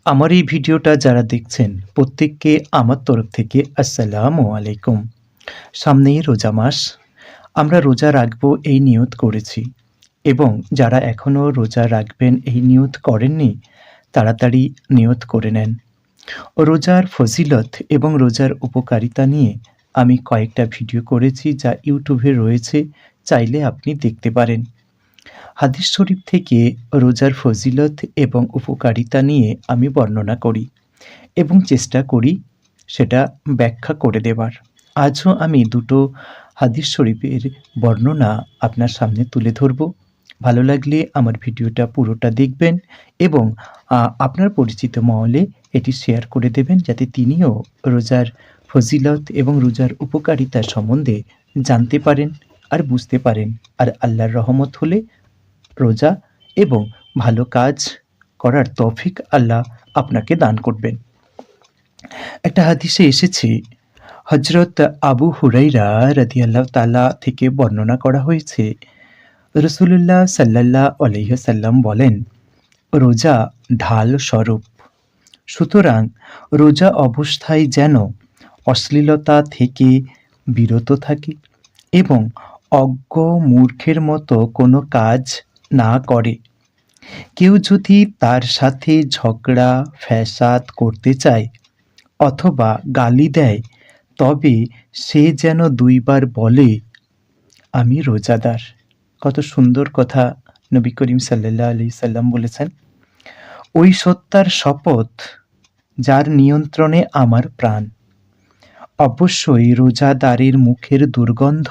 আমার এই ভিডিওটা যারা দেখছেন প্রত্যেককে আমার তরফ থেকে আসসালামু আলাইকুম। সামনেই রোজা মাস। আমরা রোজা রাখবো এই নিয়ত করেছি এবং যারা এখনও রোজা রাখবেন এই নিয়ত করেননি তাড়াতাড়ি নিয়ত করে নেন। রোজার ফজিলত এবং রোজার উপকারিতা নিয়ে আমি কয়েকটা ভিডিও করেছি যা ইউটিউবে রয়েছে, চাইলে আপনি দেখতে পারেন। হাদিস শরীফ থেকে রোজার ফজিলত এবং উপকারিতা নিয়ে আমি বর্ণনা করি এবং চেষ্টা করি সেটা ব্যাখ্যা করে দেবার। আজও আমি দুটো হাদিস শরীফের বর্ণনা আপনার সামনে তুলে ধরব। ভালো লাগলে আমার ভিডিওটা পুরোটা দেখবেন এবং আপনার পরিচিত মহলে এটি শেয়ার করে দেবেন যাতে তিনিও রোজার ফজিলত এবং রোজার উপকারিতা সম্বন্ধে জানতে পারেন আর বুঝতে পারেন। আর আল্লাহর রহমত হলে রোজা এবং ভালো কাজ করার তৌফিক আল্লাহ আপনাকে দান করবেন। একটা হাদিসে এসেছে, হযরত আবু হুরাইরা রাদিয়াল্লাহু তাআলা থেকে বর্ণনা করা হয়েছে, রাসূলুল্লাহ সাল্লাল্লাহু আলাইহি ওয়াসাল্লাম বলেন, রোজা ঢাল স্বরূপ। সুতরাং রোজা অবস্থায় যেন অশ্লীলতা থেকে বিরত থাকে এবং অজ্ঞ মূর্খের মতো কোনো কাজ না করে। কেউ যদি তার সাথে ঝগড়া ফ্যাসাদ করতে চায় অথবা গালি দেয়, তবে সে যেন দুইবার বলে, আমি রোজাদার। কত সুন্দর কথা নবী করিম সাল্লাল্লাহু আলাইহি সাল্লাম বলেছেন। ওই সত্তার শপথ যার নিয়ন্ত্রণে আমার প্রাণ। অবশ্যই রোজাদারের মুখের দুর্গন্ধ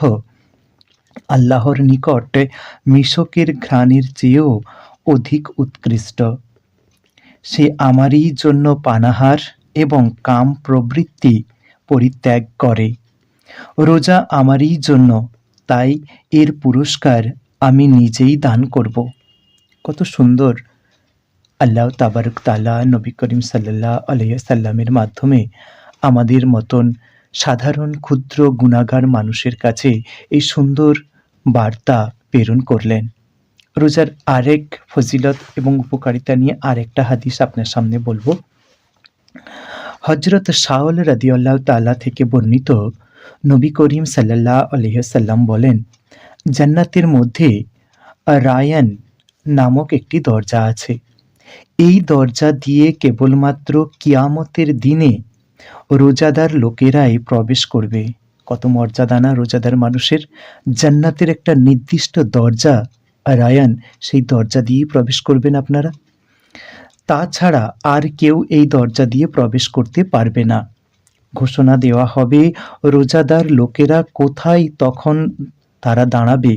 আল্লাহর নিকট মিশকের ঘ্রাণের চেয়েও অধিক উৎকৃষ্ট। সে আমারই জন্য পানাহার এবং কাম প্রবৃত্তি পরিত্যাগ করে। রোজা আমারই জন্য, তাই এর পুরস্কার আমি নিজেই দান করব। কত সুন্দর আল্লাহ তাবারক তাআলা নবী করিম সাল্লাল্লাহু আলাইহি সাল্লামের মাধ্যমে আমাদের মতন সাধারণ ক্ষুদ্র গুনাহগার মানুষের কাছে এই সুন্দর বার্তা প্রেরণ করলেন। রোজার আরেক ফজিলত এবং উপকারিতা নিয়ে আরেকটা হাদিস আপনার সামনে বলবো। হযরত শাওল রাদিয়াল্লাহু তাআলা থেকে বর্ণিত, নবী করিম সাল্লাল্লাহু আলাইহি ওয়াসাল্লাম বলেন, জান্নাতের মধ্যে রায়ান নামক একটি দরজা আছে। এই দরজা দিয়ে কেবলমাত্র কিয়ামতের দিনে রোজাদার লোকেরাই প্রবেশ করবে। কত মর্যাদা না রোজাদার মানুষের! জান্নাতের একটা নির্দিষ্ট দরজা রায়ান, সেই দরজা দিয়েই প্রবেশ করবেন আপনারা। তাছাড়া আর কেউ এই দরজা দিয়ে প্রবেশ করতে পারবে না। ঘোষণা দেওয়া হবে, রোজাদার লোকেরা কোথায় তখন তারা দাঁড়াবে।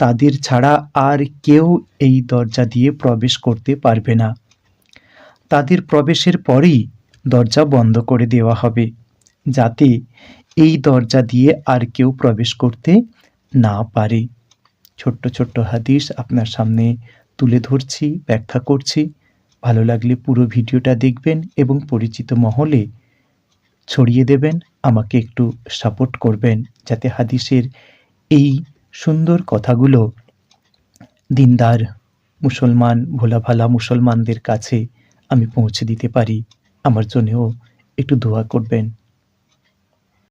তাদের ছাড়া আর কেউ এই দরজা দিয়ে প্রবেশ করতে পারবে না। তাদের প্রবেশের পরেই দরজা বন্ধ করে দেওয়া হবে, যাতে এই দরজা দিয়ে আর কেউ প্রবেশ করতে না পারে। ছোট্ট ছোট্ট হাদিস আপনার সামনে তুলে ধরছি, ব্যাখ্যা করছি। ভালো লাগলে পুরো ভিডিওটা দেখবেন এবং পরিচিত মহলে ছড়িয়ে দেবেন। আমাকে একটু সাপোর্ট করবেন যাতে হাদিসের এই সুন্দর কথাগুলো দিনদার মুসলমান, ভোলাভালা মুসলমানদের কাছে আমি পৌঁছে দিতে পারি। আমার জন্যেও একটু দোয়া করবেন।